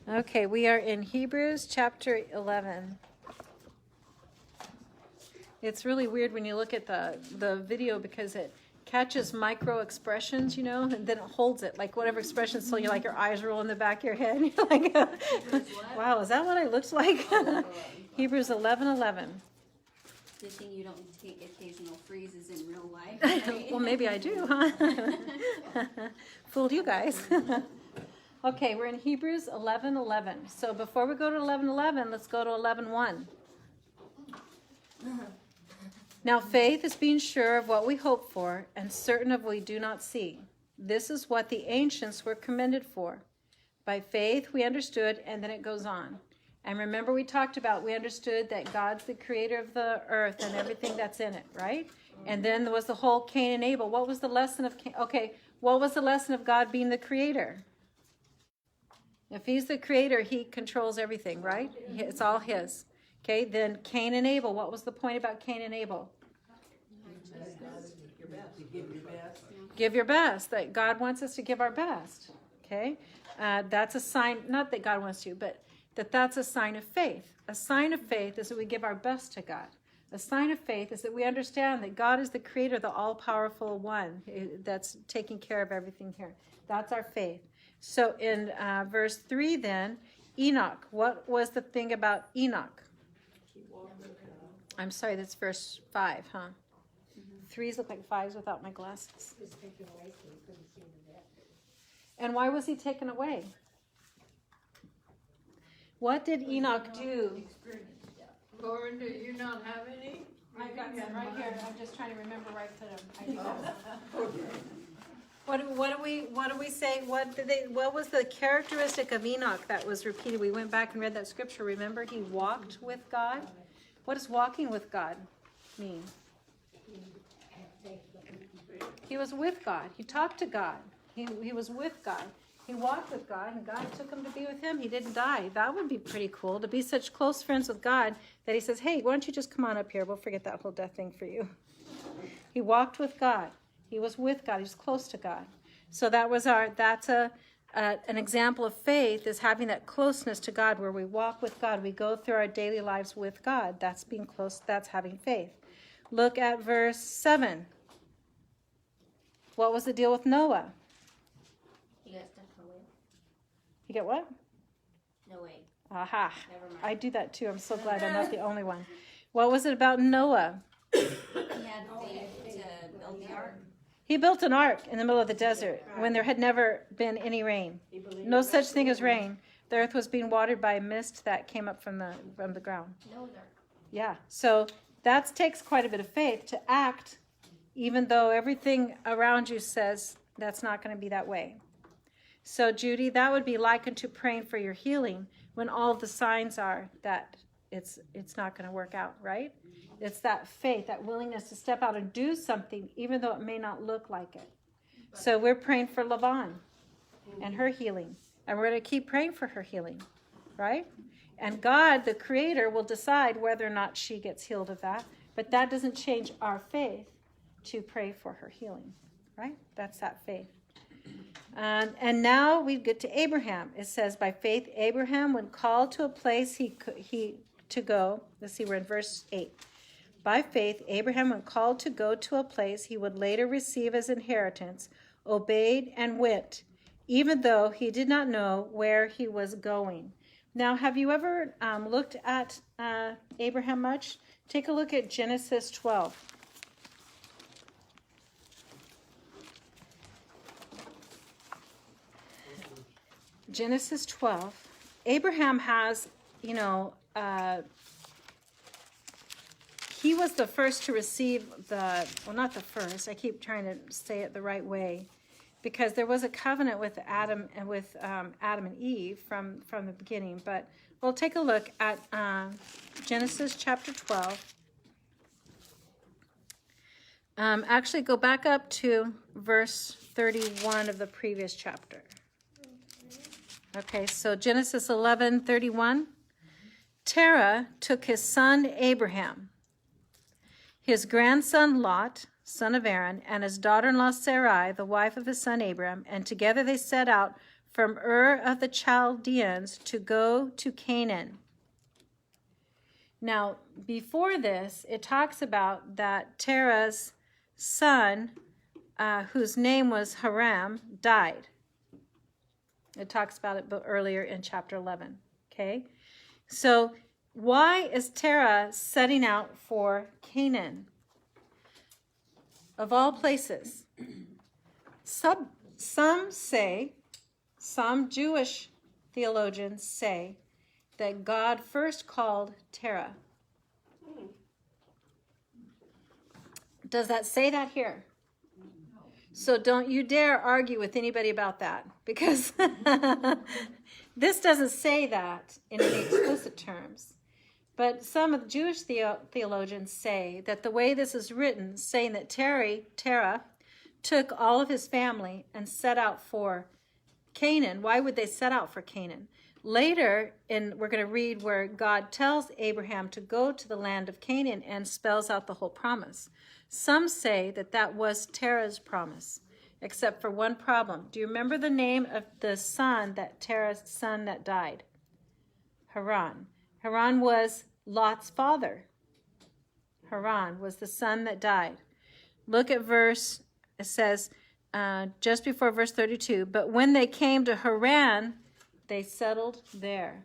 Okay, we are in Hebrews chapter 11. It's really weird when you look at the video because it catches micro expressions, you know, and then it holds it, like whatever expression, so you like your eyes roll in the back of your head. And you're like, wow, is that what I looked like? Hebrews 11:11. Good thing you don't take occasional freezes in real life. Right? Well, maybe I do, huh? Fooled you guys. Okay, we're in Hebrews 11:11. So before we go to 11:11, let's go to 11:1. Now faith is being sure of what we hope for and certain of what we do not see. This is what the ancients were commended for. By faith we understood, and then it goes on. And remember we talked about, we understood that God's the creator of the earth and everything that's in it, right? And then there was the whole Cain and Abel. What was the lesson of Cain? Okay, what was the lesson of God being the creator? If he's the creator, he controls everything, right? It's all his. Okay, then Cain and Abel. What was the point about Cain and Abel? Give your best. That God wants us to give our best. Okay, that's a sign. Not that God wants to, but that's a sign of faith. A sign of faith is that we give our best to God. A sign of faith is that we understand that God is the creator, the all-powerful one that's taking care of everything here. That's our faith. So in verse 3 then, Enoch. What was the thing about Enoch? I'm sorry, that's verse 5, huh? Mm-hmm. 3s look like 5s without my glasses. And why was he taken away? What did Enoch do? Lauren, do you not have any? I got some right here. I'm just trying to remember where I put them. What do we say? What was the characteristic of Enoch that was repeated? We went back and read that scripture. Remember, he walked with God. What does walking with God mean? He was with God. He talked to God. He was with God. He walked with God, and God took him to be with him. He didn't die. That would be pretty cool, to be such close friends with God that he says, hey, why don't you just come on up here? We'll forget that whole death thing for you. He walked with God. He was with God. He was close to God. So that's an example of faith, is having that closeness to God where we walk with God. We go through our daily lives with God. That's being close. That's having faith. Look at verse 7. What was the deal with Noah? You got stuff away. You get what? No way. Aha. Never mind. I do that too. I'm so glad I'm not the only one. What was it about Noah? He had faith to build the ark. He built an ark in the middle of the desert when there had never been any rain. No such thing as rain. The earth was being watered by a mist that came up from the ground. Noah's ark. Yeah. So that takes quite a bit of faith to act, even though everything around you says that's not going to be that way. So Judy, that would be likened to praying for your healing when all the signs are that it's not going to work out, right? It's that faith, that willingness to step out and do something, even though it may not look like it. So we're praying for Lavon and her healing. And we're going to keep praying for her healing, right? And God, the Creator, will decide whether or not she gets healed of that. But that doesn't change our faith to pray for her healing, right? That's that faith. And now we get to Abraham. It says, by faith, Abraham, when called to a place to go. Let's see, we're in verse 8. By faith, Abraham, when called to go to a place he would later receive as inheritance, obeyed and went, even though he did not know where he was going. Now, have you ever looked at Abraham much? Take a look at Genesis 12. Genesis 12. Abraham has, he was the first to receive not the first, I keep trying to say it the right way, because there was a covenant with Adam and Eve from the beginning. But we'll take a look at Genesis chapter 12. Actually, go back up to verse 31 of the previous chapter. Okay, so Genesis 11:31. Terah took his son Abraham, his grandson Lot, son of Aaron, and his daughter-in-law Sarai, the wife of his son Abraham, and together they set out from Ur of the Chaldeans to go to Canaan. Now, before this, it talks about that Terah's son, whose name was Haram, died. It talks about it earlier in chapter 11. Okay? So, why is Terah setting out for Canaan? Of all places. Some Jewish theologians say that God first called Terah. Does that say that here? So don't you dare argue with anybody about that, because this doesn't say that in any explicit terms. But some of the Jewish theologians say that the way this is written, saying that Terah took all of his family and set out for Canaan. Why would they set out for Canaan? Later, we're going to read where God tells Abraham to go to the land of Canaan and spells out the whole promise. Some say that that was Terah's promise, except for one problem. Do you remember the name of the son Terah's son that died? Haran. Haran was Lot's father. Haran was the son that died. Look at verse, it says, just before verse 32, but when they came to Haran, they settled there.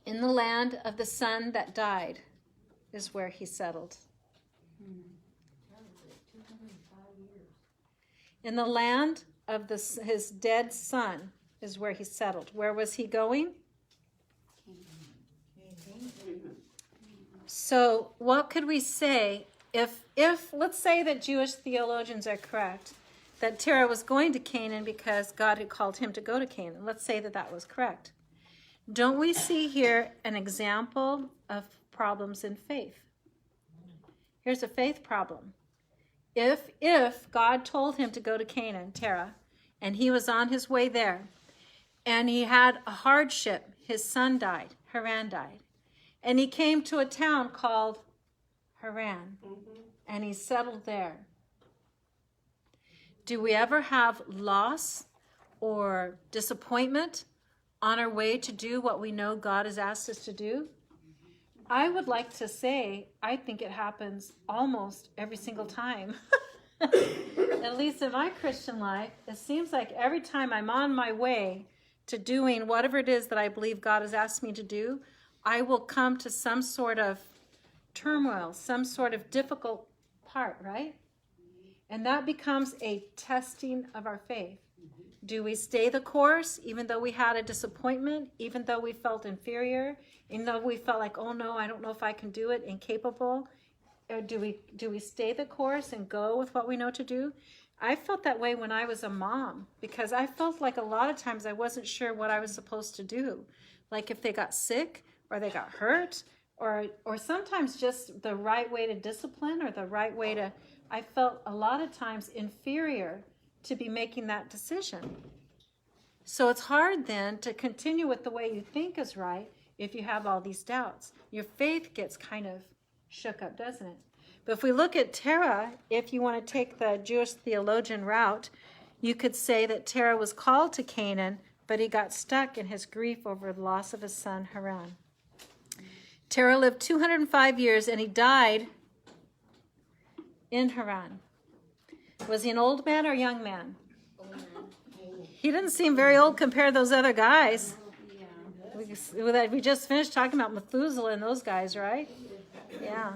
In the land of the son that died is where he settled. In the land of his dead son is where he settled. Where was he going? So what could we say if let's say that Jewish theologians are correct, that Terah was going to Canaan because God had called him to go to Canaan. Let's say that that was correct. Don't we see here an example of problems in faith? Here's a faith problem. If God told him to go to Canaan, Terah, and he was on his way there, and he had a hardship, his son died, Haran died, and he came to a town called Haran, and he settled there. Do we ever have loss or disappointment on our way to do what we know God has asked us to do? I would like to say, I think it happens almost every single time. At least in my Christian life, it seems like every time I'm on my way to doing whatever it is that I believe God has asked me to do, I will come to some sort of turmoil, some sort of difficult part, right? And that becomes a testing of our faith. Do we stay the course even though we had a disappointment, even though we felt inferior, even though we felt like, oh no, I don't know if I can do it, incapable? Or do we stay the course and go with what we know to do? I felt that way when I was a mom, because I felt like a lot of times I wasn't sure what I was supposed to do. Like if they got sick or they got hurt, or sometimes just the right way to discipline or the right way to, I felt a lot of times inferior to be making that decision. So it's hard then to continue with the way you think is right if you have all these doubts. Your faith gets kind of shook up, doesn't it? But if we look at Terah, if you want to take the Jewish theologian route, you could say that Terah was called to Canaan, but he got stuck in his grief over the loss of his son Haran. Terah lived 205 years and he died in Haran. Was he an old man or a young man? Old man. He didn't seem very old compared to those other guys. Yeah. We just finished talking about Methuselah and those guys, right? Yeah.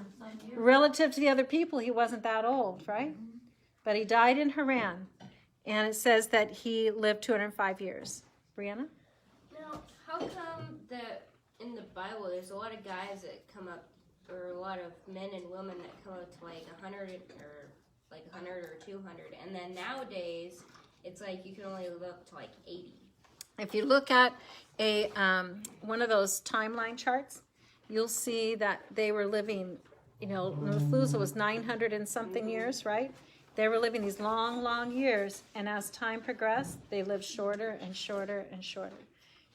Relative to the other people, he wasn't that old, right? But he died in Haran. And it says that he lived 205 years. Brianna? Now, how come that in the Bible there's a lot of guys that come up, or a lot of men and women that come up to like 100 or like 100 or 200, and then nowadays it's like you can only live up to like 80? If you look at a one of those timeline charts, you'll see that they were living, Methuselah was 900 and something years, right? They were living these long, long years, and as time progressed, they lived shorter and shorter and shorter.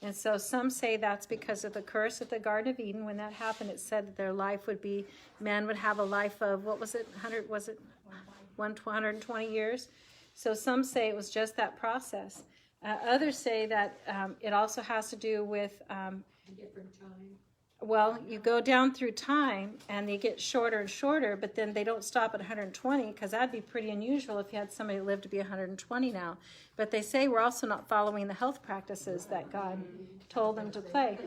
And so some say that's because of the curse of the Garden of Eden. When that happened, it said that their life would be, man would have a life of, 120 years? So some say it was just that process. Others say that it also has to do with, Different time. well, you go down through time and they get shorter and shorter, but then they don't stop at 120, because that'd be pretty unusual if you had somebody live to be 120 now. But they say we're also not following the health practices that God told them to play.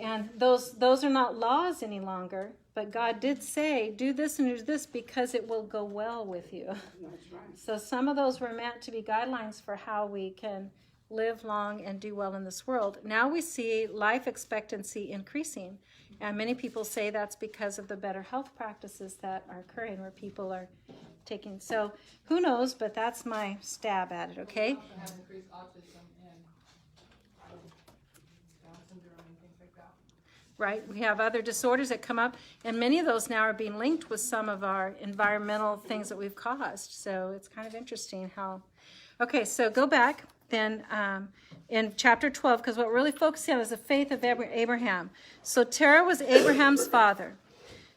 And those are not laws any longer, but God did say, do this and do this because it will go well with you. That's right. So some of those were meant to be guidelines for how we can live long and do well in this world. Now we see life expectancy increasing, and many people say that's because of the better health practices that are occurring where people are taking. So who knows, but that's my stab at it, okay? We also have increased autism and Down syndrome and things like that. Right? We have other disorders that come up, and many of those now are being linked with some of our environmental things that we've caused. So it's kind of interesting how. Okay, so go back then in chapter 12, because what we're really focusing on is the faith of Abraham. So Terah was Abraham's father.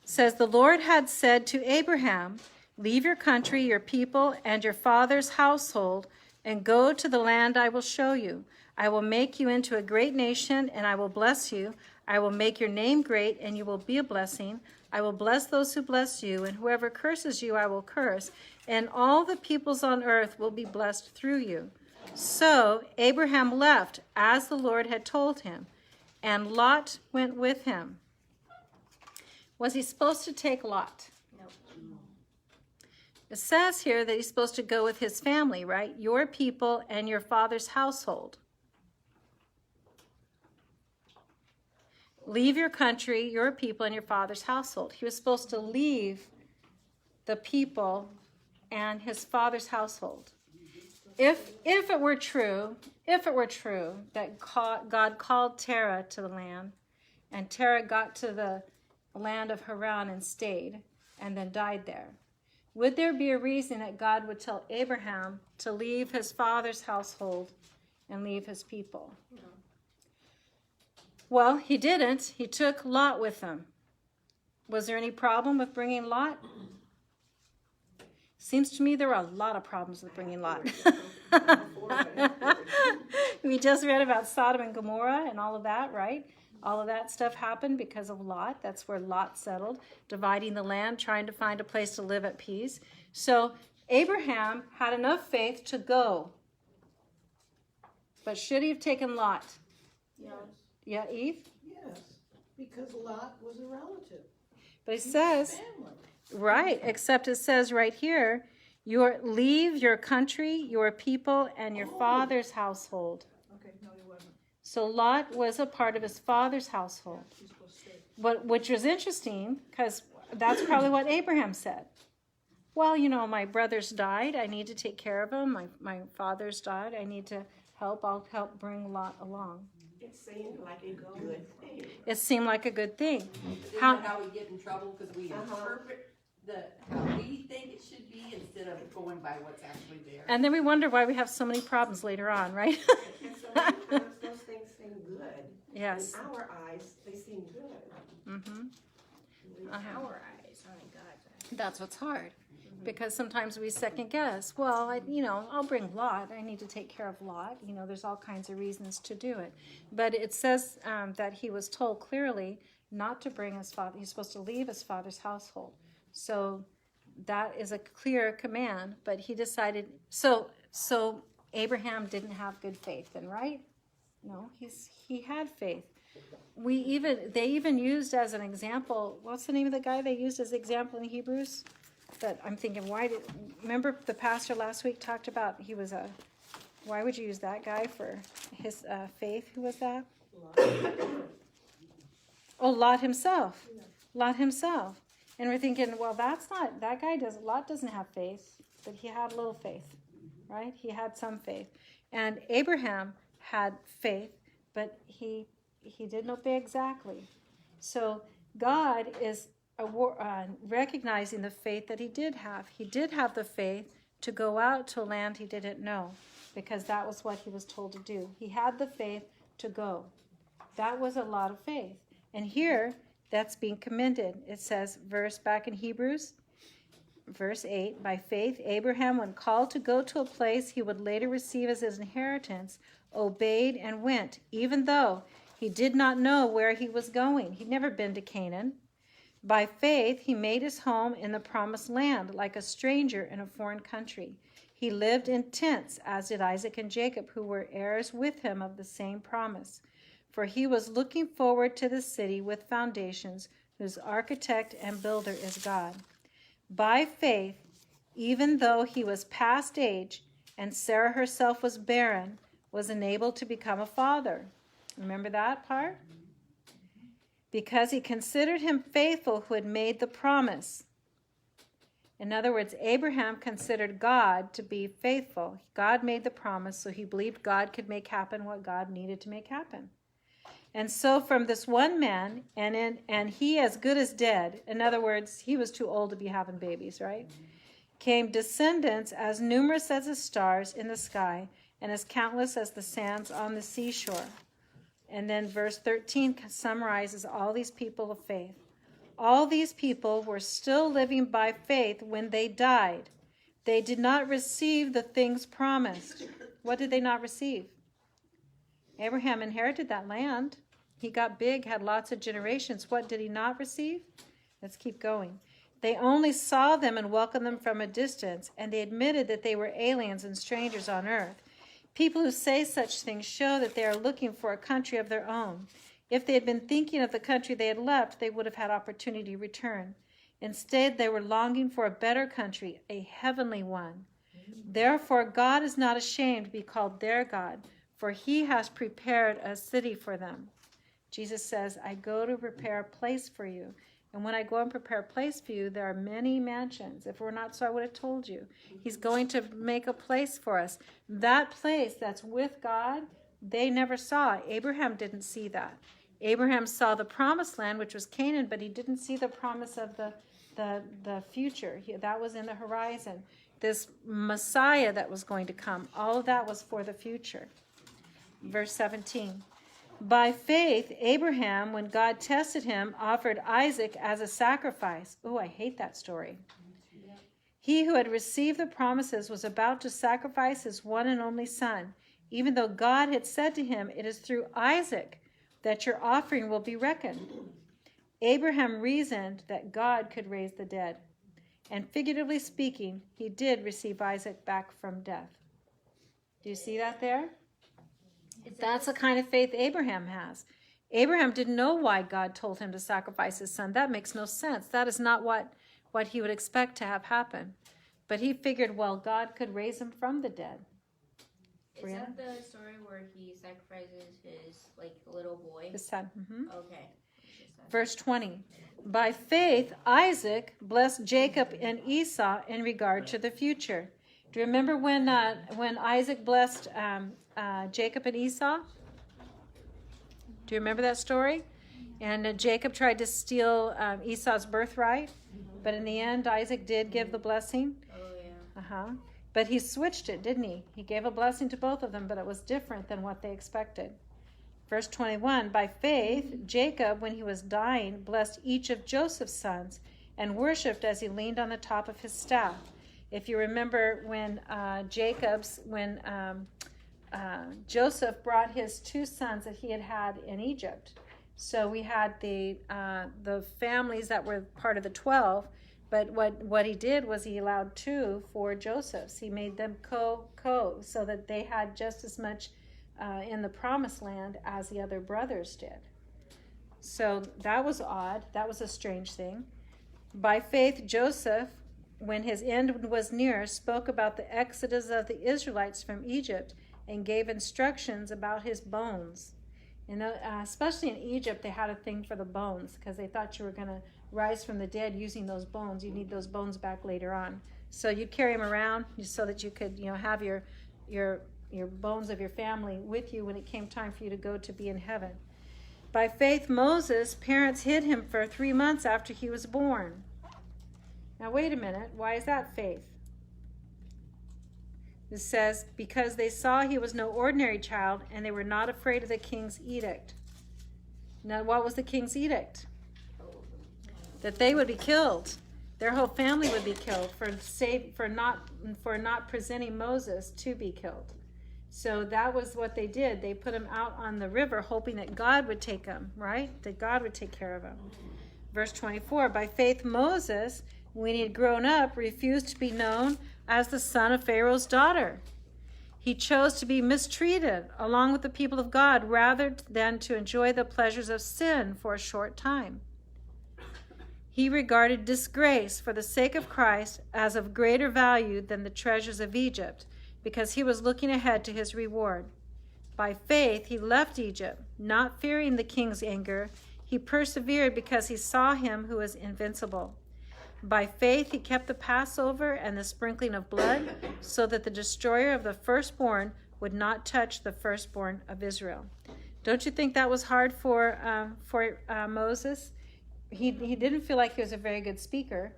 It says, the Lord had said to Abraham, leave your country, your people, and your father's household, and go to the land I will show you. I will make you into a great nation, and I will bless you. I will make your name great, and you will be a blessing. I will bless those who bless you, and whoever curses you I will curse, and all the peoples on earth will be blessed through you. So Abraham left as the Lord had told him, and Lot went with him. Was he supposed to take Lot? No. It says here that he's supposed to go with his family, right? Your people and your father's household. Leave your country, your people, and your father's household. He was supposed to leave the people and his father's household. If it were true that God called Terah to the land, and Terah got to the land of Haran and stayed, and then died there, would there be a reason that God would tell Abraham to leave his father's household and leave his people? No. Well, he didn't. He took Lot with him. Was there any problem with bringing Lot? Seems to me there are a lot of problems with bringing Lot. We just read about Sodom and Gomorrah and all of that, right? All of that stuff happened because of Lot. That's where Lot settled, dividing the land, trying to find a place to live at peace. So Abraham had enough faith to go. But should he have taken Lot? Yes. Yeah, Eve? Yes, because Lot was a relative. But it says, Family. right, except it says right here, leave your country, your people, and your father's household. Okay, no, he wasn't. So Lot was a part of his father's household. He's supposed to stay. Which was interesting, because that's probably what Abraham said. Well, my brothers died. I need to take care of them. My father's died. I need to help. I'll help bring Lot along. It seemed like a good thing. It seemed like a good thing. Isn't How- that how we get in trouble? Because we interpret how we think it should be instead of going by what's actually there. And then we wonder why we have so many problems later on, right? And so many times those things seem good. Yes. In our eyes, they seem good. Mm-hmm. Our eyes, not in God's eyes. That's what's hard, because sometimes we second guess. Well, I'll bring Lot. I need to take care of Lot. There's all kinds of reasons to do it. But it says that he was told clearly not to bring his father. He's supposed to leave his father's household. So that is a clear command. But he decided. So Abraham didn't have good faith, then, right? No, he had faith. They even used as an example. What's the name of the guy they used as example in Hebrews? That I'm thinking, remember the pastor last week talked about why would you use that guy for his faith? Who was that? Lot himself. Lot himself. And we're thinking, well, Lot doesn't have faith, but he had a little faith, right? He had some faith. And Abraham had faith, but he didn't obey exactly. So God is recognizing the faith that he did have. He did have the faith to go out to a land he didn't know, because that was what he was told to do. He had the faith to go. That was a lot of faith. And here, that's being commended. It says, verse back in Hebrews, verse 8, by faith, Abraham, when called to go to a place he would later receive as his inheritance, obeyed and went, even though he did not know where he was going. He'd never been to Canaan. By faith, he made his home in the promised land, like a stranger in a foreign country. He lived in tents, as did Isaac and Jacob, who were heirs with him of the same promise. For he was looking forward to the city with foundations, whose architect and builder is God. By faith, even though he was past age, and Sarah herself was barren, was enabled to become a father. Remember that part? Because he considered him faithful who had made the promise. In other words, Abraham considered God to be faithful. God made the promise, so he believed God could make happen what God needed to make happen. And so from this one man, and he as good as dead, in other words, he was too old to be having babies, right? Came descendants as numerous as the stars in the sky and as countless as the sands on the seashore. And then verse 13 summarizes all these people of faith. All these people were still living by faith when they died. They did not receive the things promised. What did they not receive? Abraham inherited that land. He got big, had lots of generations. What did he not receive? Let's keep going. They only saw them and welcomed them from a distance, and they admitted that they were aliens and strangers on earth. People who say such things show that they are looking for a country of their own. If they had been thinking of the country they had left, they would have had opportunity to return. Instead, they were longing for a better country, a heavenly one. Therefore, God is not ashamed to be called their God, for he has prepared a city for them. Jesus says, I go to prepare a place for you. And when I go and prepare a place for you, there are many mansions. If we're not so, I would have told you. He's going to make a place for us. That place that's with God, they never saw. Abraham didn't see that. Abraham saw the promised land, which was Canaan, but he didn't see the promise of the future. That was in the horizon. This Messiah that was going to come, all of that was for the future. Verse 17. By faith, Abraham, when God tested him, offered Isaac as a sacrifice. Oh, I hate that story. He who had received the promises was about to sacrifice his one and only son, even though God had said to him, it is through Isaac that your offering will be reckoned. Abraham reasoned that God could raise the dead. And figuratively speaking, he did receive Isaac back from death. Do you see that there? That's the kind of faith Abraham has. Abraham didn't know why God told him to sacrifice his son. That makes no sense. That is not what he would expect to have happen. But he figured, well, God could raise him from the dead. Is that the story where he sacrifices his little boy? His son. Mm-hmm. Okay. Verse 20. By faith, Isaac blessed Jacob and Esau in regard to the future. Do you remember when Isaac blessed Jacob and Esau? Do you remember that story? And Jacob tried to steal Esau's birthright, but in the end, Isaac did give the blessing. Oh, yeah. Uh-huh. But he switched it, didn't he? He gave a blessing to both of them, but it was different than what they expected. Verse 21, by faith, Jacob, when he was dying, blessed each of Joseph's sons and worshipped as he leaned on the top of his staff. If you remember when Joseph brought his two sons that he had in Egypt. So we had the families that were part of the 12, but what he did was he allowed two for Joseph's. He made them co so that they had just as much in the promised land as the other brothers did. So that was odd. That was a strange thing. By faith, Joseph, when his end was near, spoke about the exodus of the Israelites from Egypt and gave instructions about his bones. Especially in Egypt, they had a thing for the bones because they thought you were going to rise from the dead using those bones. You need those bones back later on. So you'd carry them around so that you could, have your bones of your family with you when it came time for you to go to be in heaven. By faith, Moses' parents hid him for 3 months after he was born. Now, wait a minute. Why is that faith? It says, because they saw he was no ordinary child, and they were not afraid of the king's edict. Now, what was the king's edict? That they would be killed. Their whole family would be killed for not presenting Moses to be killed. So that was what they did. They put him out on the river, hoping that God would take him, right? That God would take care of him. Verse 24, by faith Moses, when he had grown up, refused to be known as the son of Pharaoh's daughter. He chose to be mistreated along with the people of God rather than to enjoy the pleasures of sin for a short time. He regarded disgrace for the sake of Christ as of greater value than the treasures of Egypt, because he was looking ahead to his reward. By faith, he left Egypt, not fearing the king's anger. He persevered because he saw him who was invincible. By faith, he kept the Passover and the sprinkling of blood, so that the destroyer of the firstborn would not touch the firstborn of Israel. Don't you think that was hard for Moses? He didn't feel like he was a very good speaker,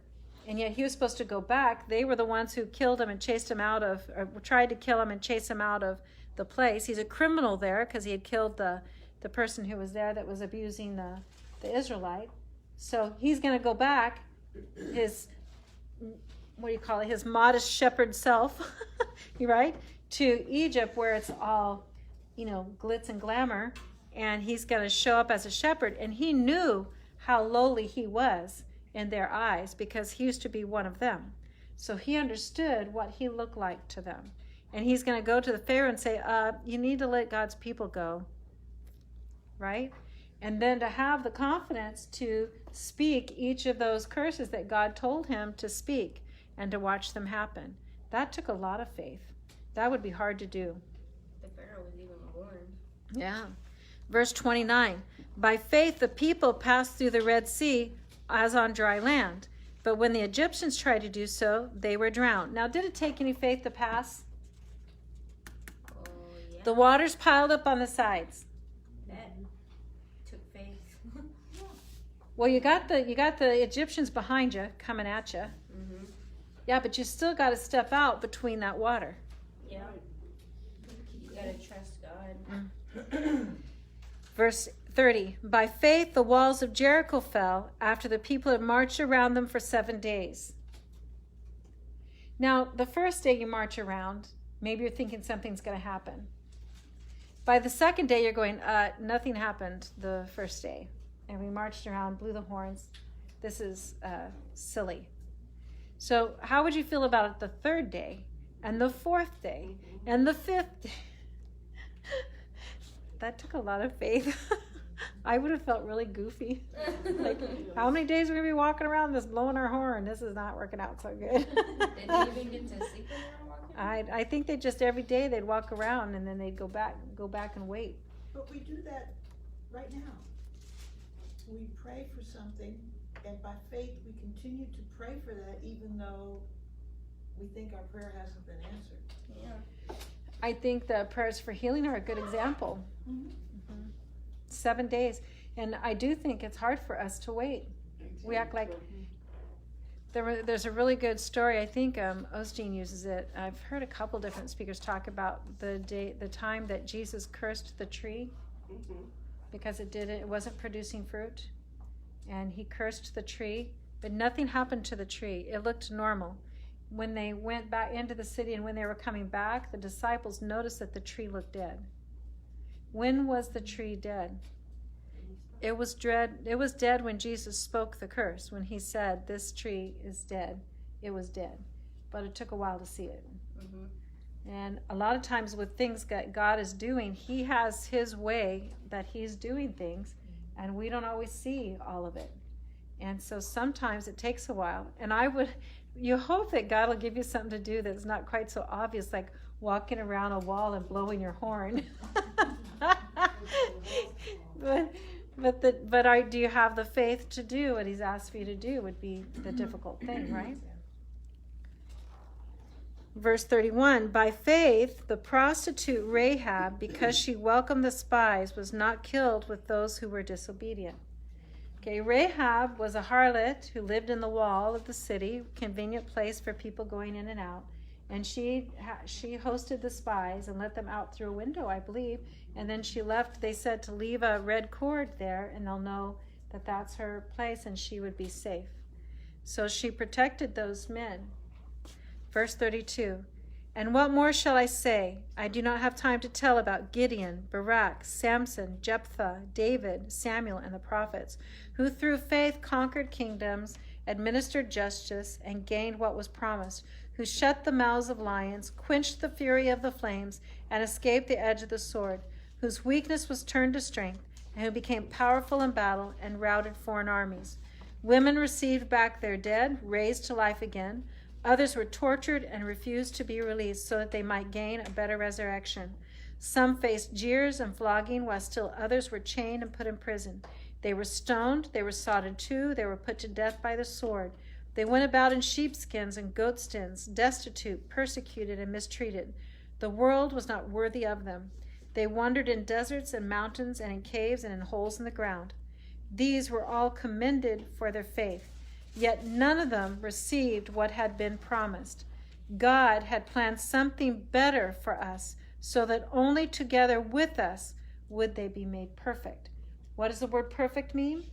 and yet he was supposed to go back. They were the ones who killed him and chased him out of, or tried to kill him and chase him out of the place. He's a criminal there because he had killed the person who was there that was abusing the Israelite. So he's going to go back, his modest shepherd self, right, to Egypt where it's all, glitz and glamour, and he's going to show up as a shepherd. And he knew how lowly he was in their eyes because he used to be one of them. So he understood what he looked like to them. And he's going to go to the Pharaoh and say, you need to let God's people go, right? And then to have the confidence to speak each of those curses that God told him to speak and to watch them happen. That took a lot of faith. That would be hard to do. The Pharaoh was even warned. Yeah. Verse 29, by faith the people passed through the Red Sea as on dry land. But when the Egyptians tried to do so, they were drowned. Now, did it take any faith to pass? Oh, yeah. The waters piled up on the sides. That took faith. Well, you got the Egyptians behind you, coming at you. Mm-hmm. Yeah, but you still got to step out between that water. Yeah. You gotta trust God. Verse 30, by faith the walls of Jericho fell after the people had marched around them for 7 days. Now, the first day you march around, maybe you're thinking something's going to happen. By the second day, you're going, nothing happened the first day. And we marched around, blew the horns. This is silly. So how would you feel about it the third day and the fourth day and the fifth day? That took a lot of faith. I would have felt really goofy. Like, how many days are we going to be walking around this blowing our horn? This is not working out so good. Did you even get to sleep when you were walking? I think they just every day they'd walk around and then they'd go back and wait. But we do that right now. We pray for something, and by faith we continue to pray for that even though we think our prayer hasn't been answered. Yeah. I think the prayers for healing are a good example. Mm-hmm. 7 days. And I do think it's hard for us to wait. We act like there's a really good story. I think Osteen uses it. I've heard a couple different speakers talk about the time that Jesus cursed the tree because it wasn't producing fruit, and he cursed the tree, but nothing happened to the tree. It looked normal. When they went back into the city and when they were coming back, the disciples noticed that the tree looked dead. When was the tree dead? It was dead when Jesus spoke the curse. When he said, this tree is dead, it was dead. But it took a while to see it. Mm-hmm. And a lot of times with things that God is doing, he has his way that he's doing things, and we don't always see all of it. And so sometimes it takes a while. And you hope that God will give you something to do that's not quite so obvious, like walking around a wall and blowing your horn. But do you have the faith to do what he's asked for you to do would be the difficult thing, right? Verse 31, by faith, the prostitute Rahab, because she welcomed the spies, was not killed with those who were disobedient. Okay, Rahab was a harlot who lived in the wall of the city, convenient place for people going in and out. And she hosted the spies and let them out through a window, I believe. And then she left. They said to leave a red cord there, and they'll know that that's her place, and she would be safe. So she protected those men. Verse 32. And what more shall I say? I do not have time to tell about Gideon, Barak, Samson, Jephthah, David, Samuel, and the prophets, who through faith conquered kingdoms, administered justice, and gained what was promised, who shut the mouths of lions, quenched the fury of the flames, and escaped the edge of the sword, whose weakness was turned to strength, and who became powerful in battle and routed foreign armies. Women received back their dead, raised to life again. Others were tortured and refused to be released so that they might gain a better resurrection. Some faced jeers and flogging, while still others were chained and put in prison. They were stoned, they were sawed in two, they were put to death by the sword. They went about in sheepskins and goatskins, destitute, persecuted, and mistreated. The world was not worthy of them. They wandered in deserts and mountains and in caves and in holes in the ground. These were all commended for their faith. Yet none of them received what had been promised. God had planned something better for us, so that only together with us would they be made perfect. What does the word perfect mean?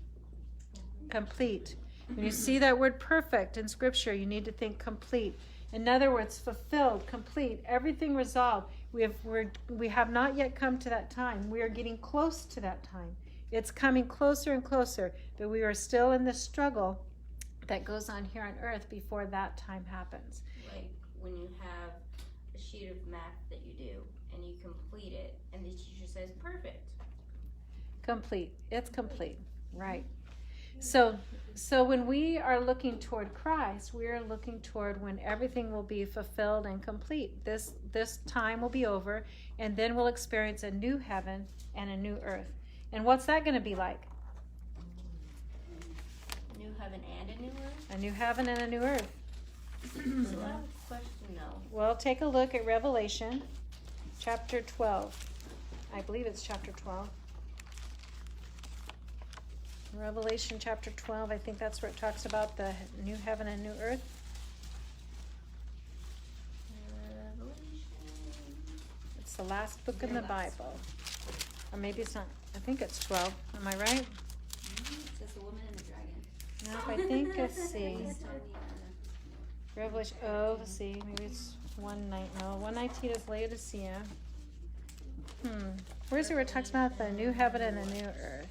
Complete. When you see that word perfect in Scripture, you need to think complete. In other words, fulfilled, complete, everything resolved. We have not yet come to that time. We are getting close to that time. It's coming closer and closer, but we are still in the struggle that goes on here on earth before that time happens. Like when you have a sheet of math that you do and you complete it and the teacher says perfect. Complete. It's complete. Right. So when we are looking toward Christ, we are looking toward when everything will be fulfilled and complete. This time will be over, and then we'll experience a new heaven and a new earth. And what's that going to be like? New heaven and a new earth? A new heaven and a new earth. So I have a question though. Well, take a look at Revelation chapter 12. I believe it's chapter 12. Revelation chapter 12, I think that's where it talks about the new heaven and new earth. It's the last book in the Bible. Or maybe it's not. I think it's 12. Am I right? It says the woman and the dragon. No, I think, let's see. Revelation, let's see. Maybe it's 119 is Laodicea. Where's it where it talks about the new heaven and the new earth?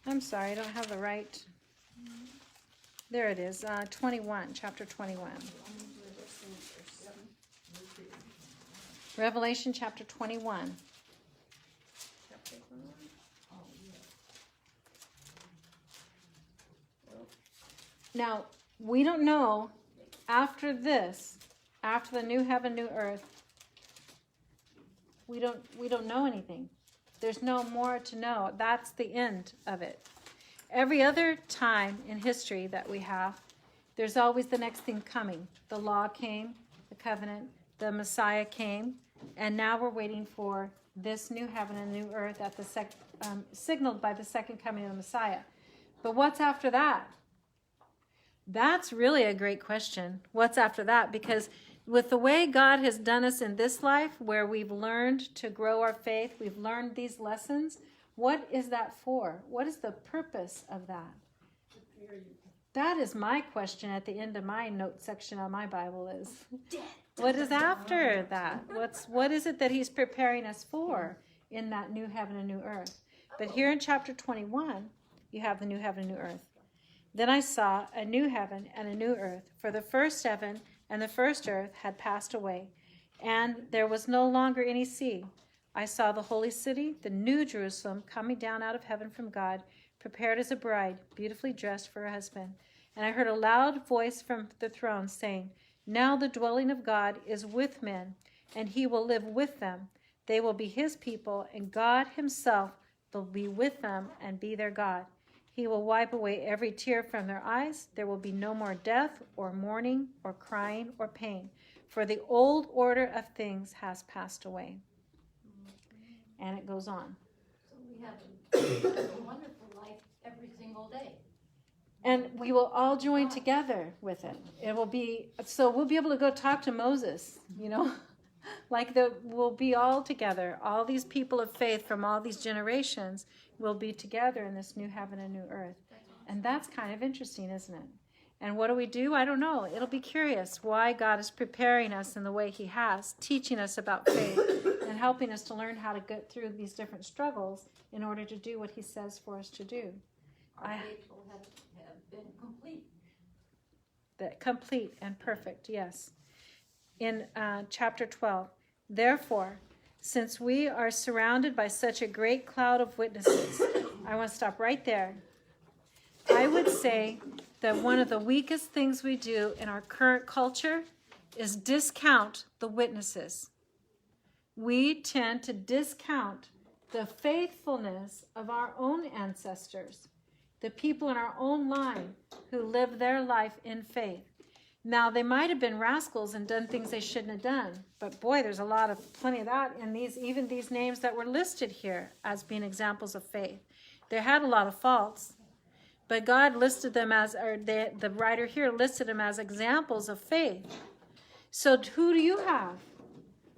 I'm sorry, I don't have the right. There it is, 21, chapter 21. Revelation chapter 21. Now, we don't know after this, after the new heaven, new earth, we don't know anything. There's no more to know. That's the end of it. Every other time in history that we have, there's always the next thing coming. The law came, the covenant, the Messiah came, and now we're waiting for this new heaven and new earth at the signaled by the second coming of the Messiah. But what's after that? That's really a great question. What's after that? Because with the way God has done us in this life, where we've learned to grow our faith, we've learned these lessons, what is that for? What is the purpose of that? That is my question at the end of my note section on my Bible is, what is after that? What is it that he's preparing us for in that new heaven and new earth? But here in chapter 21, you have the new heaven and new earth. Then I saw a new heaven and a new earth, for the first heaven and the first earth had passed away, and there was no longer any sea. I saw the holy city, the new Jerusalem, coming down out of heaven from God, prepared as a bride, beautifully dressed for her husband. And I heard a loud voice from the throne saying, now the dwelling of God is with men, and he will live with them. They will be his people, and God himself will be with them and be their God. He will wipe away every tear from their eyes. There will be no more death or mourning or crying or pain, for the old order of things has passed away. And it goes on. So we have a wonderful life every single day. And we will all join together with it. It will be, so we'll be able to go talk to Moses, we'll be all together. All these people of faith from all these generations will be together in this new heaven and new earth. And that's kind of interesting, isn't it? And what do? I don't know. It'll be curious why God is preparing us in the way he has, teaching us about faith and helping us to learn how to get through these different struggles in order to do what he says for us to do. Our faith will have been complete. Complete and perfect, yes. In chapter 12, therefore, since we are surrounded by such a great cloud of witnesses, I want to stop right there. I would say that one of the weakest things we do in our current culture is discount the witnesses. We tend to discount the faithfulness of our own ancestors, the people in our own line who live their life in faith. Now, they might have been rascals and done things they shouldn't have done, but boy, there's plenty of that in even these names that were listed here as being examples of faith. They had a lot of faults, but God listed them the writer here listed them as examples of faith. So who do you have?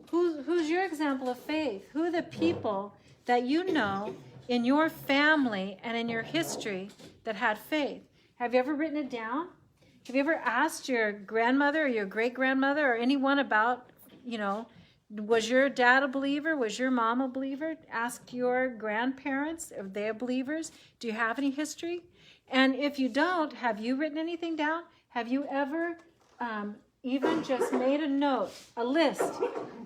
Who's your example of faith? Who are the people that you know in your family and in your history that had faith? Have you ever written it down? Have you ever asked your grandmother or your great-grandmother or anyone about, was your dad a believer? Was your mom a believer? Ask your grandparents, are they believers? Do you have any history? And if you don't, have you written anything down? Have you ever even just made a note, a list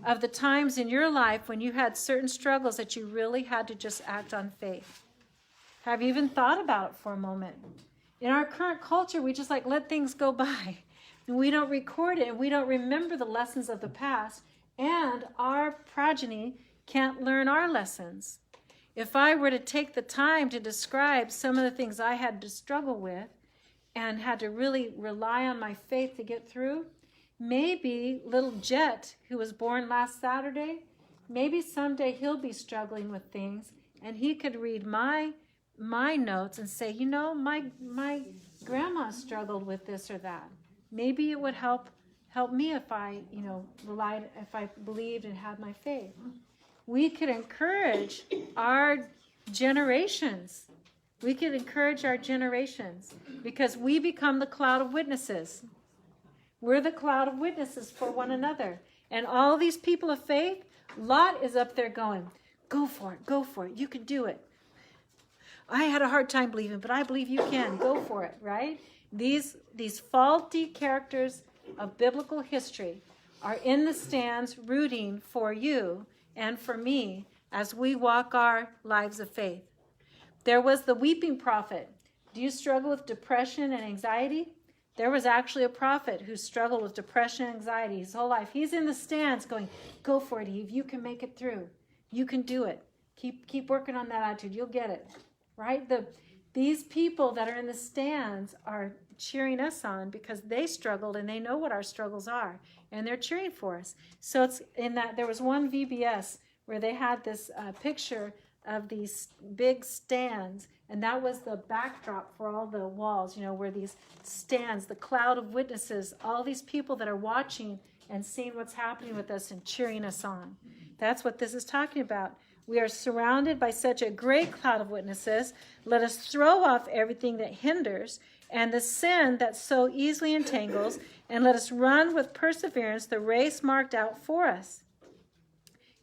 of the times in your life when you had certain struggles that you really had to just act on faith? Have you even thought about it for a moment? In our current culture, we just let things go by. And we don't record it, and we don't remember the lessons of the past, and our progeny can't learn our lessons. If I were to take the time to describe some of the things I had to struggle with and had to really rely on my faith to get through, maybe little Jet, who was born last Saturday, maybe someday he'll be struggling with things, and he could read my notes and say, my grandma struggled with this or that. Maybe it would help me if I, if I believed and had my faith. We could encourage our generations. Because we become the cloud of witnesses. We're the cloud of witnesses for one another. And all these people of faith, Lot is up there going, go for it, you can do it. I had a hard time believing, but I believe you can. Go for it, right? These faulty characters of biblical history are in the stands rooting for you and for me as we walk our lives of faith. There was the weeping prophet. Do you struggle with depression and anxiety? There was actually a prophet who struggled with depression and anxiety his whole life. He's in the stands going, go for it, Eve. You can make it through. You can do it. Keep working on that attitude. You'll get it. Right? These people that are in the stands are cheering us on because they struggled and they know what our struggles are. And they're cheering for us. So it's in that there was one VBS where they had this picture of these big stands, and that was the backdrop for all the walls, where these stands, the cloud of witnesses, all these people that are watching and seeing what's happening with us and cheering us on. That's what this is talking about. We are surrounded by such a great cloud of witnesses. Let us throw off everything that hinders and the sin that so easily entangles, and let us run with perseverance the race marked out for us.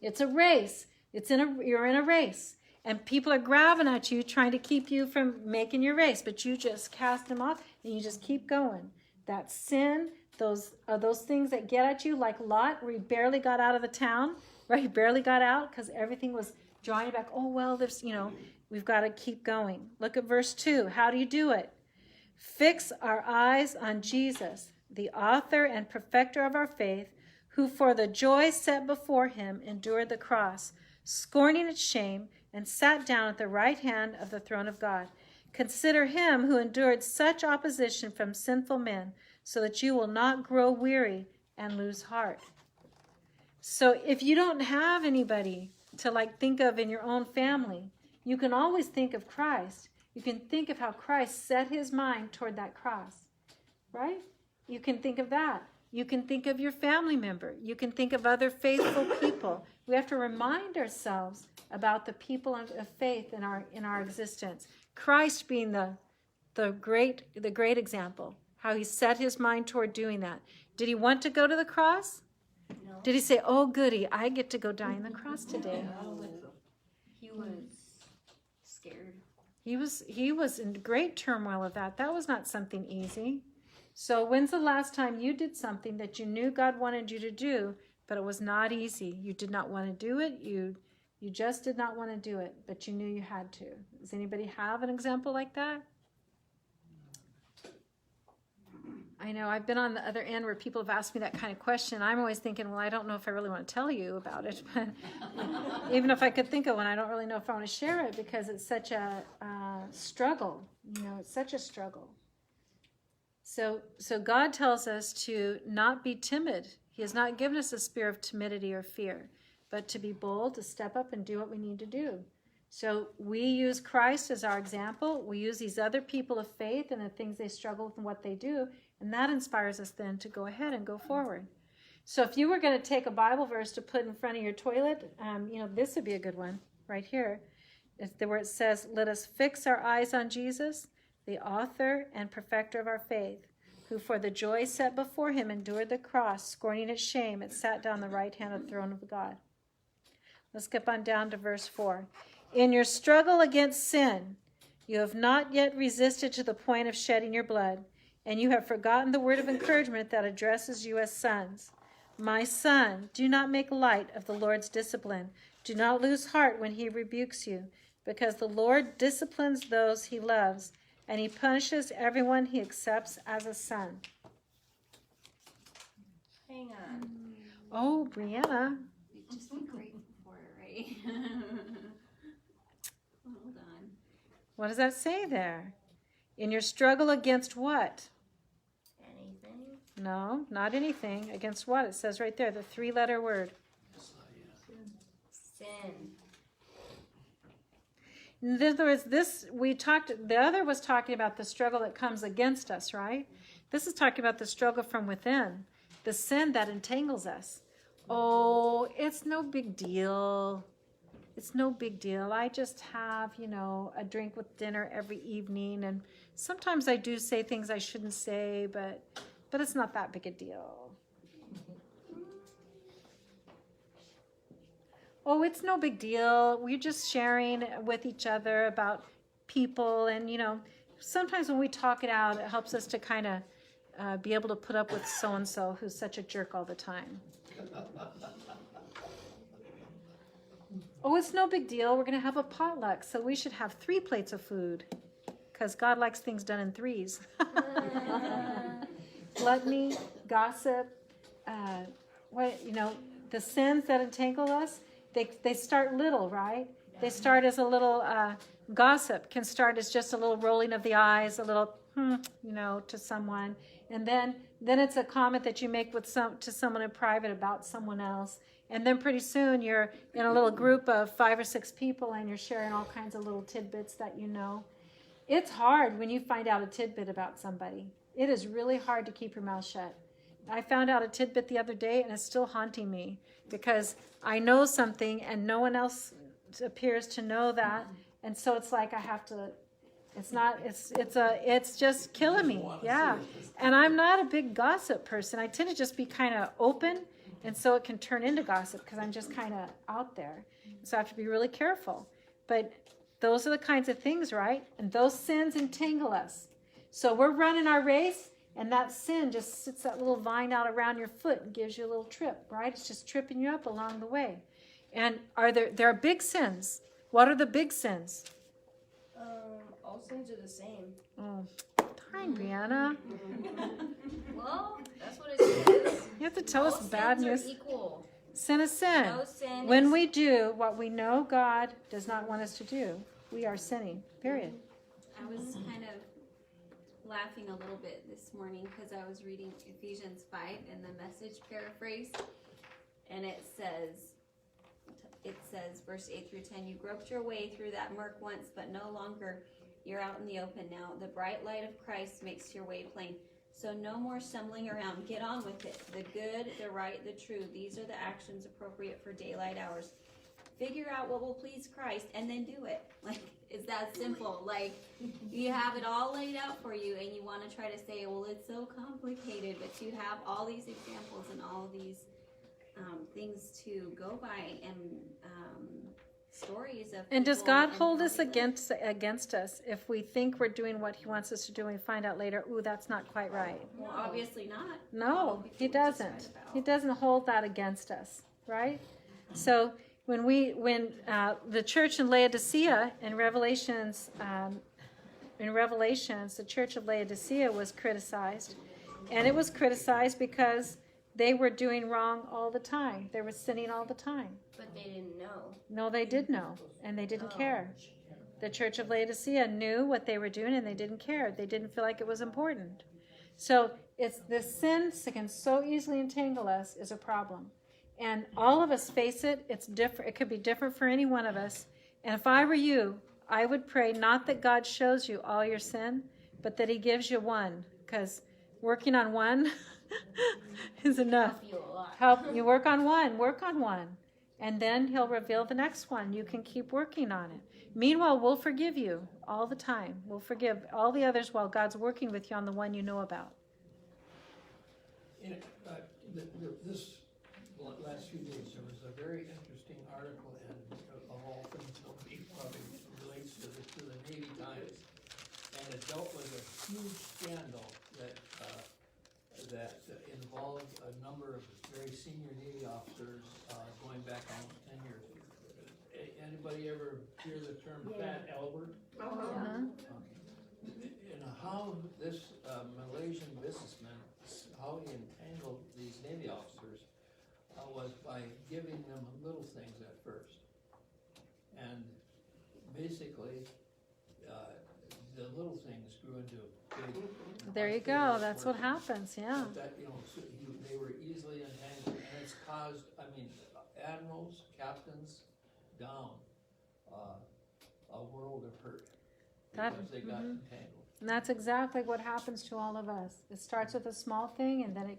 It's a race. You're in a race, and people are grabbing at you, trying to keep you from making your race, but you just cast them off and you just keep going. That sin, those things that get at you, like Lot, where he barely got out of the town, right? He barely got out because everything was drawing you back. Oh, well, there's, we've got to keep going. Look at verse 2. How do you do it? Fix our eyes on Jesus, the author and perfecter of our faith, who for the joy set before him endured the cross, scorning its shame, and sat down at the right hand of the throne of God. Consider him who endured such opposition from sinful men, so that you will not grow weary and lose heart. So if you don't have anybody to think of in your own family, you can always think of Christ. You can think of how Christ set his mind toward that cross, right? You can think of that. You can think of your family member. You can think of other faithful people. We have to remind ourselves about the people of faith in our existence. Christ being the great example, how he set his mind toward doing that. Did he want to go to the cross? No. Did he say, "Oh, goody, I get to go die on the cross today"? He was scared. He was in great turmoil of that. That was not something easy. So when's the last time you did something that you knew God wanted you to do, but it was not easy? You did not want to do it. You just did not want to do it, but you knew you had to. Does anybody have an example like that? I know I've been on the other end where people have asked me that kind of question. I'm always thinking, well, I don't know if I really want to tell you about it, but even if I could think of one, I don't really know if I want to share it because it's such a struggle. It's such a struggle. So God tells us to not be timid. He has not given us a spirit of timidity or fear, but to be bold, to step up and do what we need to do. So we use Christ as our example. We use these other people of faith and the things they struggle with and what they do, and that inspires us then to go ahead and go forward. So if you were going to take a Bible verse to put in front of your toilet, this would be a good one right here. It's where it says, "Let us fix our eyes on Jesus, the author and perfecter of our faith, who for the joy set before him endured the cross, scorning its shame, and sat down on the right hand of the throne of God." Let's skip on down to verse 4. "In your struggle against sin, you have not yet resisted to the point of shedding your blood, and you have forgotten the word of encouragement that addresses you as sons. My son, do not make light of the Lord's discipline. Do not lose heart when he rebukes you, because the Lord disciplines those he loves, and he punishes everyone he accepts as a son." Hang on. Oh, Brianna. You'd just be grateful for it, right? Hold on. What does that say there? In your struggle against what? Anything? No, not anything. Against what? It says right there, the 3-letter word. Sin. In other words, the other was talking about the struggle that comes against us, right? This is talking about the struggle from within, the sin that entangles us. Oh, it's no big deal. It's no big deal. I just have, a drink with dinner every evening, and sometimes I do say things I shouldn't say, but it's not that big a deal. Oh, it's no big deal. We're just sharing with each other about people, and sometimes when we talk it out, it helps us to kind of be able to put up with so-and-so who's such a jerk all the time. Oh, it's no big deal. We're going to have a potluck, so we should have 3 plates of food because God likes things done in 3s. Gluttony, gossip, the sins that entangle us, they start little, right? They start as a little gossip can start as just a little rolling of the eyes, a little to someone, and then it's a comment that you make to someone in private about someone else, and then pretty soon you're in a little group of 5 or 6 people and you're sharing all kinds of little tidbits that It's hard when you find out a tidbit about somebody. It is really hard to keep your mouth shut. I found out a tidbit the other day and it's still haunting me because I know something and no one else appears to know that, and so it's like I have to. It's just killing me. Yeah. And I'm not a big gossip person. I tend to just be kind of open, and so it can turn into gossip because I'm just kind of out there. So I have to be really careful. But those are the kinds of things, right? And those sins entangle us. So we're running our race, and that sin just sits that little vine out around your foot and gives you a little trip, right? It's just tripping you up along the way. And there are big sins. What are the big sins? All sins are the same. Oh, darn, Brianna. Well, that's what it says. You have to tell us bad news. All sins are equal. Sin is sin. No sin When is- we do what we know God does not want us to do, we are sinning, period. I was kind of laughing a little bit this morning because I was reading Ephesians 5 in the Message paraphrase, and it says, verse 8 through 10, "You groped your way through that murk once, but no longer. You're out in the open now. The bright light of Christ makes your way plain. So no more stumbling around. Get on with it. The good, the right, the true. These are the actions appropriate for daylight hours. Figure out what will please Christ and then do it. Like, it's that simple. Like, you have it all laid out for you and you want to try to say, well, it's so complicated, but you have all these examples and all these things to go by and stories of. And does people God and hold how us they lived. against us if we think we're doing what he wants us to do and we find out later, ooh, that's not quite right? Well, obviously not. No, he People just doesn't. write about. He doesn't hold that against us, right? So when the church in Laodicea in Revelations, the church of Laodicea was criticized, and it was criticized because they were doing wrong all the time. They were sinning all the time. But they didn't know. No, they did know, and they didn't care. The church of Laodicea knew what they were doing, and they didn't care. They didn't feel like it was important. So it's the sin that can so easily entangle us is a problem. And all of us face it. It's different. It could be different for any one of us. And if I were you, I would pray not that God shows you all your sin, but that he gives you one. Because working on one is enough. Help you a lot. Help you work on one. And then he'll reveal the next one. You can keep working on it. Meanwhile, we'll forgive you all the time. We'll forgive all the others while God's working with you on the one you know about. This last few days, there was a very interesting article, and of all things, nobody probably relates to the Navy Times, and it dealt with a huge scandal that involved a number of very senior Navy officers going back almost 10 years. Anybody ever hear the term Fat Albert? And how this Malaysian businessman, how he entangled these Navy officers was by giving them little things at first. And basically, the little things grew into big. There you go. That's what happens. Yeah. That, so they were easily entangled, and it's caused, admirals, captains, down a world of hurt because they got entangled. And that's exactly what happens to all of us. It starts with a small thing, and then it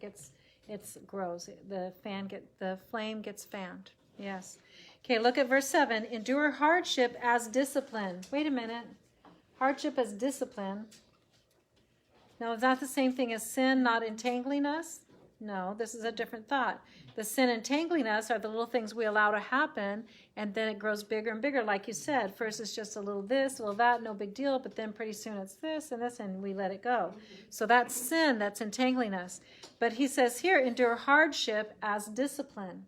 grows. The flame gets fanned. Yes. Okay, look at verse 7. Endure hardship as discipline. Wait a minute. Hardship as discipline. Now, is that the same thing as sin not entangling us? No, this is a different thought. The sin entangling us are the little things we allow to happen, and then it grows bigger and bigger. Like you said, first it's just a little this, a little that, no big deal, but then pretty soon it's this and this, and we let it go. So that's sin that's entangling us. But he says here, endure hardship as discipline.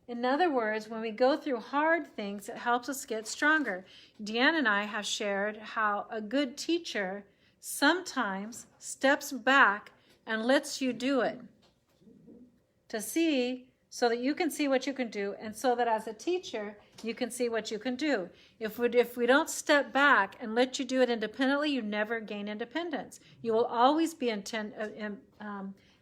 In other words, when we go through hard things, it helps us get stronger. Deanne and I have shared how a good teacher sometimes steps back and lets you do it to see, so that you can see what you can do, and so that as a teacher you can see what you can do. If we don't step back and let you do it independently, you never gain independence. You will always be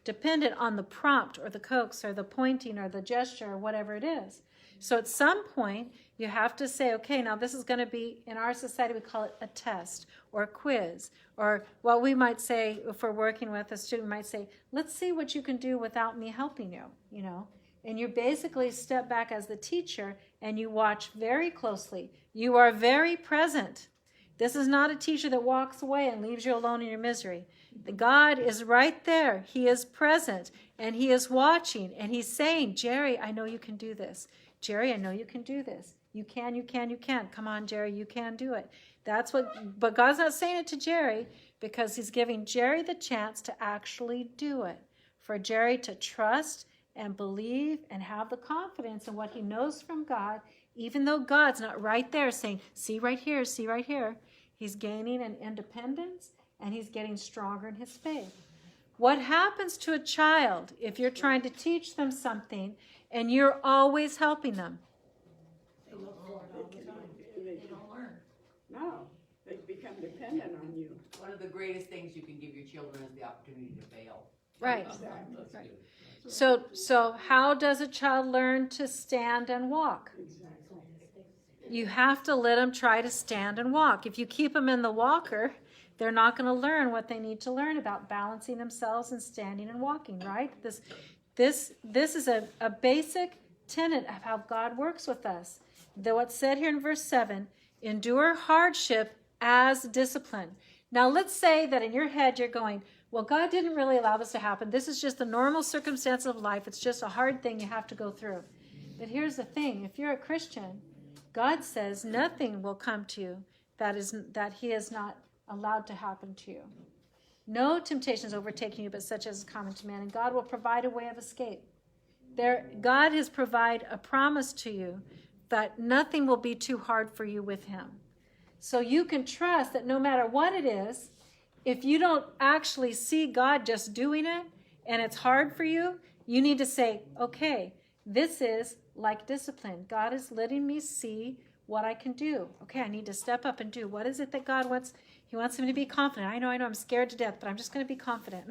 dependent on the prompt or the coax or the pointing or the gesture or whatever it is. So at some point you have to say, okay, now this is going to be, in our society we call it a test or a quiz, or what we might say if we're working with a student, we might say, let's see what you can do without me helping you, and you basically step back as the teacher and you watch very closely. You are very present. This is not a teacher that walks away and leaves you alone in your misery. God is right there. He is present and he is watching, and he's saying, Jerry, I know you can do this. Jerry, I know you can do this. You can. Come on, Jerry, you can do it. But God's not saying it to Jerry because he's giving Jerry the chance to actually do it. For Jerry to trust and believe and have the confidence in what he knows from God, even though God's not right there saying, see right here. He's gaining an independence and he's getting stronger in his faith. What happens to a child if you're trying to teach them something and you're always helping them? They don't learn. No, they become dependent on you. One of the greatest things you can give your children is the opportunity to fail. Right. Exactly. Right. So how does a child learn to stand and walk? Exactly. You have to let them try to stand and walk. If you keep them in the walker, they're not going to learn what they need to learn about balancing themselves and standing and walking, right? This is a basic tenet of how God works with us. Though it's said here in verse 7, endure hardship as discipline. Now let's say that in your head you're going, well, God didn't really allow this to happen. This is just the normal circumstance of life. It's just a hard thing you have to go through. But here's the thing. If you're a Christian, God says nothing will come to you that he has not allowed to happen to you. No temptation is overtaking you, but such as is common to man. And God will provide a way of escape. God has provided a promise to you that nothing will be too hard for you with him. So you can trust that no matter what it is, if you don't actually see God just doing it and it's hard for you, you need to say, okay, this is like discipline. God is letting me see what I can do. Okay, I need to step up and do. What is it that God wants? He wants me to be confident. I know, I'm scared to death, but I'm just going to be confident.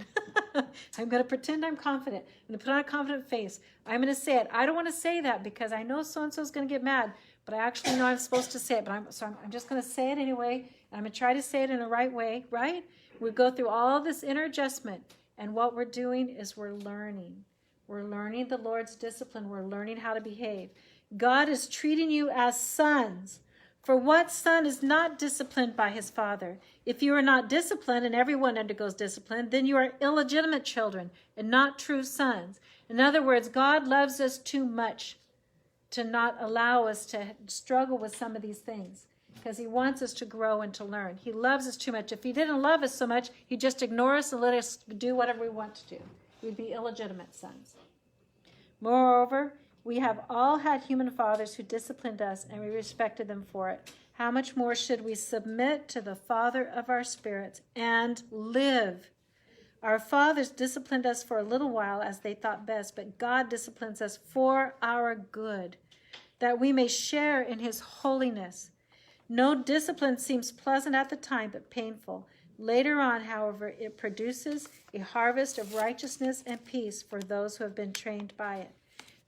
I'm going to pretend I'm confident. I'm going to put on a confident face. I'm going to say it. I don't want to say that because I know so-and-so is going to get mad, but I actually know I'm supposed to say it. But I'm just going to say it anyway. And I'm going to try to say it in the right way, right? We go through all this inner adjustment, and what we're doing is we're learning. We're learning the Lord's discipline. We're learning how to behave. God is treating you as sons. For what son is not disciplined by his father? If you are not disciplined, and everyone undergoes discipline, then you are illegitimate children and not true sons. In other words, God loves us too much to not allow us to struggle with some of these things, because he wants us to grow and to learn. He loves us too much. If he didn't love us so much, he'd just ignore us and let us do whatever we want to do. We'd be illegitimate sons. Moreover, we have all had human fathers who disciplined us, and we respected them for it. How much more should we submit to the Father of our spirits and live? Our fathers disciplined us for a little while as they thought best, but God disciplines us for our good, that we may share in his holiness. No discipline seems pleasant at the time, but painful. Later on, however, it produces a harvest of righteousness and peace for those who have been trained by it.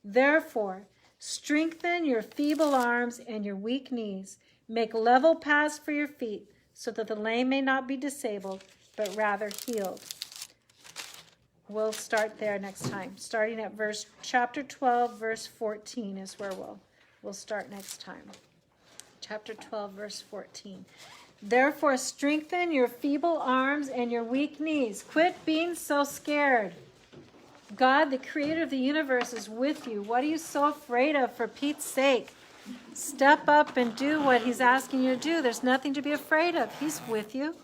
Therefore, strengthen your feeble arms and your weak knees. Make level paths for your feet, so that the lame may not be disabled, but rather healed. We'll start there next time. Starting at chapter 12, verse 14 is where we'll start next time. Chapter 12, verse 14. Therefore, strengthen your feeble arms and your weak knees. Quit being so scared. God, the creator of the universe, is with you. What are you so afraid of, for Pete's sake? Step up and do what he's asking you to do. There's nothing to be afraid of. He's with you.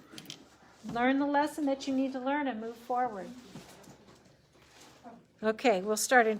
Learn the lesson that you need to learn and move forward. Okay, we'll start in